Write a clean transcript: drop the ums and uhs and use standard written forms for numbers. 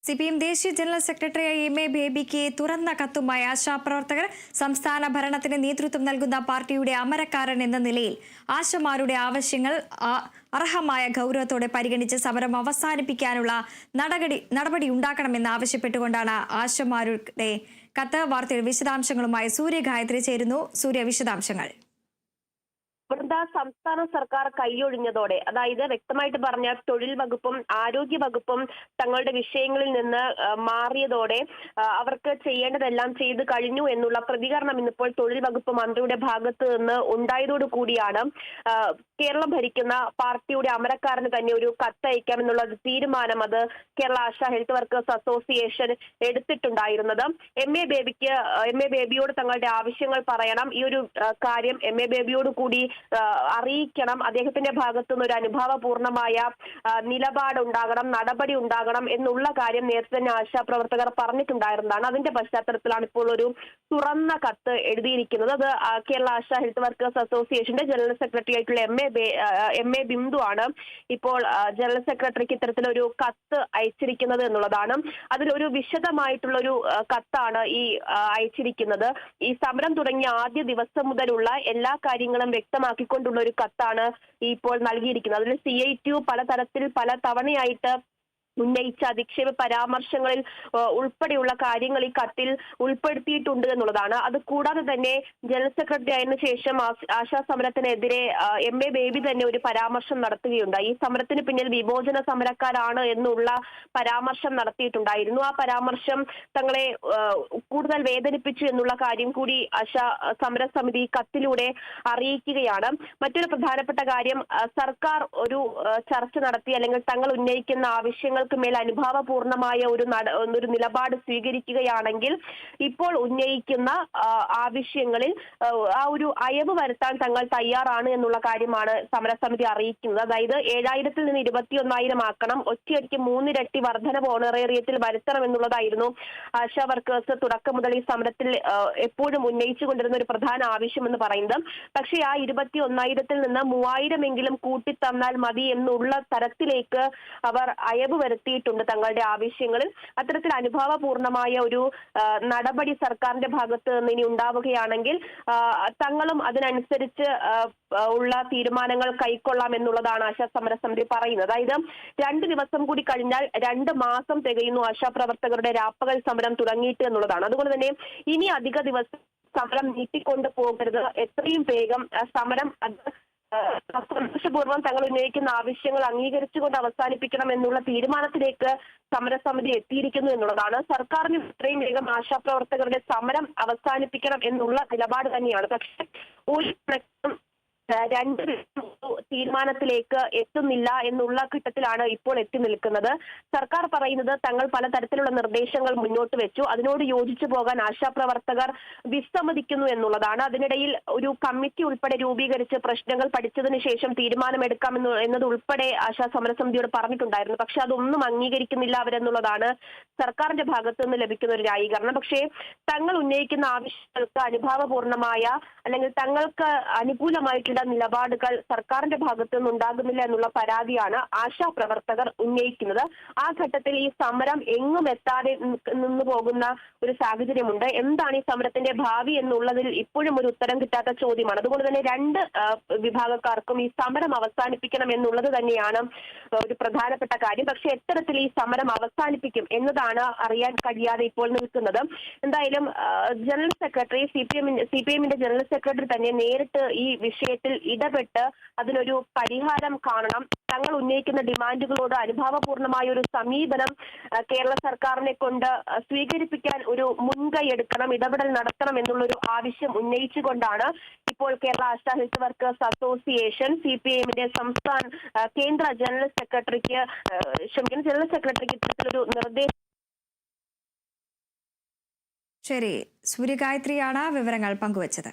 CPM ദേശീയ general സെക്രട്ടറിയായ MA ബേബിക്ക് തുറന്ന കത്തുമായി ആശാപ്രവർത്തകർ സംസ്ഥാന ഭരണത്തിന് നേതൃത്വം നൽകുന്ന പാർട്ടിയുടെ അമരക്കാരൻ എന്ന നിലയിൽ ആശമാരുടെ ആവശ്യങ്ങൾ അർഹമായ ഗൗരവത്തോടെ പരിഗണിച്ച് സമരം അവസാനിപ്പിക്കാനുള്ള നടപടി ഉണ്ടാക്കണമെന്ന് ആവശ്യപ്പെട്ടുകൊണ്ടാണ് ആശമാരുടെ കത്ത്. വാർത്തയുടെ വിശദാംശങ്ങളുമായി സൂര്യ ഗായത്രി ചേരുന്നു. സൂര്യ, വിശദാംശങ്ങൾ. സംസ്ഥാന സർക്കാർ കൈയൊഴിഞ്ഞതോടെ, അതായത് വ്യക്തമായിട്ട് പറഞ്ഞ തൊഴിൽ വകുപ്പും ആരോഗ്യ വകുപ്പും തങ്ങളുടെ വിഷയങ്ങളിൽ നിന്ന് മാറിയതോടെ അവർക്ക് ചെയ്യേണ്ടതെല്ലാം ചെയ്തു കഴിഞ്ഞു എന്നുള്ള പ്രതികരണം ഇന്നിപ്പോൾ തൊഴിൽ വകുപ്പ് മന്ത്രിയുടെ ഭാഗത്ത് നിന്ന് ഉണ്ടായതോടുകൂടിയാണ് കേരളം ഭരിക്കുന്ന പാർട്ടിയുടെ അമരക്കാരന് തന്നെ ഒരു കത്തയക്കാമെന്നുള്ള തീരുമാനം അത് Kerala Asha health workers association എടുത്തിട്ടുണ്ടായിരുന്നത്. MA ബേബിയോട് തങ്ങളുടെ ആവശ്യങ്ങൾ പറയണം, ഈ ഒരു കാര്യം MA ബേബിയോട് കൂടി അറിയിക്കണം, അദ്ദേഹത്തിന്റെ ഭാഗത്തുനിന്ന് ഒരു അനുഭാവപൂർണമായ നിലപാടുണ്ടാകണം, നടപടി ഉണ്ടാകണം എന്നുള്ള കാര്യം നേരത്തെ തന്നെ ആശാപ്രവർത്തകർ പറഞ്ഞിട്ടുണ്ടായിരുന്നതാണ്. അതിന്റെ പശ്ചാത്തലത്തിലാണ് ഇപ്പോൾ ഒരു തുറന്ന കത്ത് എഴുതിയിരിക്കുന്നത്. അത് കേരള ആശാ ഹെൽത്ത് വർക്കേഴ്സ് അസോസിയേഷന്റെ ജനറൽ സെക്രട്ടറി ആയിട്ടുള്ള MA ബിന്ദു ആണ് ഇപ്പോൾ ജനറൽ സെക്രട്ടറിക്ക് ഇത്തരത്തിലൊരു കത്ത് അയച്ചിരിക്കുന്നത് എന്നുള്ളതാണ്. അതിലൊരു വിശദമായിട്ടുള്ള ഒരു കത്താണ് ഈ അയച്ചിരിക്കുന്നത്. ഈ സമരം തുടങ്ങിയ ആദ്യ ദിവസം മുതലുള്ള എല്ലാ കാര്യങ്ങളും വ്യക്തമാക്കിക്കൊണ്ടുള്ള ഒരു കത്താണ് ഇപ്പോൾ നൽകിയിരിക്കുന്നത്. അതിൽ CITU പലതരത്തിൽ പല തവണയായിട്ട് ഉന്നയിച്ച അധിക്ഷേപ പരാമർശങ്ങളിൽ ഉൾപ്പെടെയുള്ള കാര്യങ്ങൾ ഈ കത്തിൽ ഉൾപ്പെടുത്തിയിട്ടുണ്ട് എന്നുള്ളതാണ്. അത് കൂടാതെ തന്നെ ജനറൽ സെക്രട്ടറി ആയതിനു ശേഷം ആശാ സമരത്തിനെതിരെ MA ബേബി തന്നെ ഒരു പരാമർശം നടത്തുകയുണ്ടായി. ഈ സമരത്തിന് പിന്നിൽ വിമോചന സമരക്കാരാണ് എന്നുള്ള പരാമർശം നടത്തിയിട്ടുണ്ടായിരുന്നു. ആ പരാമർശം തങ്ങളെ കൂടുതൽ വേദനിപ്പിച്ചു എന്നുള്ള കാര്യം കൂടി ആശാ സമരസമിതി കത്തിലൂടെ അറിയിക്കുകയാണ്. മറ്റൊരു പ്രധാനപ്പെട്ട കാര്യം, സർക്കാർ ഒരു ചർച്ച നടത്തി അല്ലെങ്കിൽ തങ്ങൾ ഉന്നയിക്കുന്ന ആവശ്യങ്ങൾ മേൽ അനുഭാവപൂർണമായ ഒരു നിലപാട് സ്വീകരിക്കുകയാണെങ്കിൽ ഇപ്പോൾ ഉന്നയിക്കുന്ന ആവശ്യങ്ങളിൽ ആ ഒരു അയവ് വരുത്താൻ തങ്ങൾ തയ്യാറാണ് എന്നുള്ള കാര്യമാണ് സമരസമിതി അറിയിക്കുന്നത്. അതായത് 7000-ൽ നിന്ന് 21,000 ആക്കണം, ഒറ്റയടിക്ക് 3 ഇരട്ടി വർധനവ് ഓണറേറിയത്തിൽ വരുത്തണം എന്നുള്ളതായിരുന്നു ആശാ വർക്കേഴ്സ് തുടക്കം മുതൽ ഈ സമരത്തിൽ എപ്പോഴും ഉന്നയിച്ചുകൊണ്ടിരുന്ന ഒരു പ്രധാന ആവശ്യമെന്ന് പറയുന്നത്. പക്ഷേ ആ 21,000-ൽ നിന്ന് 3,000 എങ്കിലും കൂട്ടിത്തന്നാൽ മതി എന്നുള്ള തരത്തിലേക്ക് അവർ അയവ് ത്തിയിട്ടുണ്ട് തങ്ങളുടെ ആവശ്യങ്ങളിൽ. അത്തരത്തിൽ അനുഭാവപൂർണമായ ഒരു നടപടി സർക്കാരിന്റെ ഭാഗത്ത് നിന്ന് ഇനി ഉണ്ടാവുകയാണെങ്കിൽ തങ്ങളും അതിനനുസരിച്ച് ഉള്ള തീരുമാനങ്ങൾ കൈക്കൊള്ളാം എന്നുള്ളതാണ് ആശാ സമരസമിതി പറയുന്നത്. അതായത് 2 ദിവസം കൂടി കഴിഞ്ഞാൽ 2 മാസം തികയുന്നു ആശാപ്രവർത്തകരുടെ രാപ്പകൽ സമരം തുടങ്ങിയിട്ട് എന്നുള്ളതാണ്. അതുകൊണ്ട് തന്നെ ഇനി അധിക ദിവസം സമരം നീട്ടിക്കൊണ്ട് പോകരുത്, എത്രയും വേഗം സമരം സന്തോഷപൂർവ്വം തങ്ങൾ ഉന്നയിക്കുന്ന ആവശ്യങ്ങൾ അംഗീകരിച്ചുകൊണ്ട് അവസാനിപ്പിക്കണം എന്നുള്ള തീരുമാനത്തിലേക്ക് സമരസമിതി എത്തിയിരിക്കുന്നു എന്നുള്ളതാണ്. സർക്കാരിന് ഇത്രയും വേഗം ആശാപ്രവർത്തകരുടെ സമരം അവസാനിപ്പിക്കണം എന്നുള്ള നിലപാട് തന്നെയാണ്. പക്ഷെ ഒരു രണ്ട് തീരുമാനത്തിലേക്ക് എത്തുന്നില്ല എന്നുള്ള ഘട്ടത്തിലാണ് ഇപ്പോൾ എത്തി നിൽക്കുന്നത്. സർക്കാർ പറയുന്നത് തങ്ങൾ പലതരത്തിലുള്ള നിർദ്ദേശങ്ങൾ മുന്നോട്ട് വെച്ചു, അതിനോട് യോജിച്ചു പോകാൻ ആശാപ്രവർത്തകർ വിസമ്മതിക്കുന്നു എന്നുള്ളതാണ്. അതിനിടയിൽ ഒരു കമ്മിറ്റി ഉൾപ്പെടെ രൂപീകരിച്ച് പ്രശ്നങ്ങൾ പഠിച്ചതിന് ശേഷം തീരുമാനമെടുക്കാം എന്നതുൾപ്പെടെ ആശാ സമരസമിതിയോട് പറഞ്ഞിട്ടുണ്ടായിരുന്നു. പക്ഷെ അതൊന്നും അംഗീകരിക്കുന്നില്ല അവരെന്നുള്ളതാണ് സർക്കാരിന്റെ ഭാഗത്തു നിന്ന് ലഭിക്കുന്ന ഒരു ന്യായീകരണം. പക്ഷേ തങ്ങൾ ഉന്നയിക്കുന്ന ആവശ്യങ്ങൾക്ക് അനുഭാവപൂർണമായ അല്ലെങ്കിൽ തങ്ങൾക്ക് അനുകൂലമായിട്ടുള്ള നിലപാടുകൾ സർക്കാരിന്റെ ഭാഗത്തു നിന്നുണ്ടാകുന്നില്ല എന്നുള്ള പരാതിയാണ് ആശാ പ്രവർത്തകർ ഉന്നയിക്കുന്നത്. ആ ഘട്ടത്തിൽ ഈ സമരം എങ്ങും എത്താതെ നിന്നു പോകുന്ന ഒരു സാഹചര്യമുണ്ട്. എന്താണ് ഈ സമരത്തിന്റെ ഭാവി എന്നുള്ളതിൽ ഇപ്പോഴും ഒരു ഉത്തരം കിട്ടാത്ത ചോദ്യമാണ്. അതുകൊണ്ട് തന്നെ 2 വിഭാഗക്കാർക്കും ഈ സമരം അവസാനിപ്പിക്കണം എന്നുള്ളത് തന്നെയാണ് ഒരു പ്രധാനപ്പെട്ട കാര്യം. പക്ഷെ എത്തരത്തിൽ ഈ സമരം അവസാനിപ്പിക്കും എന്നതാണ് അറിയാൻ കഴിയാതെ ഇപ്പോൾ നിൽക്കുന്നത്. എന്തായാലും ജനറൽ സെക്രട്ടറി CPM-ന്റെ ജനറൽ സെക്രട്ടറി തന്നെ നേരിട്ട് ഈ വിഷയത്തിൽ ഇടപെട്ട് അതിനൊരു പരിഹാരം കാണണം. തങ്ങൾ ഉന്നയിക്കുന്ന ഡിമാൻഡുകളോട് അനുഭാവപൂർണമായ ഒരു സമീപനം കേരള സർക്കാരിനെ കൊണ്ട് സ്വീകരിപ്പിക്കാൻ ഒരു മുൻകൈ എടുക്കണം, ഇടപെടൽ നടത്തണം എന്നുള്ളൊരു ആവശ്യം ഉന്നയിച്ചുകൊണ്ടാണ് ഇപ്പോൾ Kerala Asha health workers association CPM-ന്റെ കേന്ദ്ര ജനറൽ സെക്രട്ടറിക്ക് ഇത്തരത്തിലൊരു നിർദ്ദേശം. ശരി, സൂര്യഗായത്രിയാണ് വിവരങ്ങൾ പങ്കുവച്ചത്.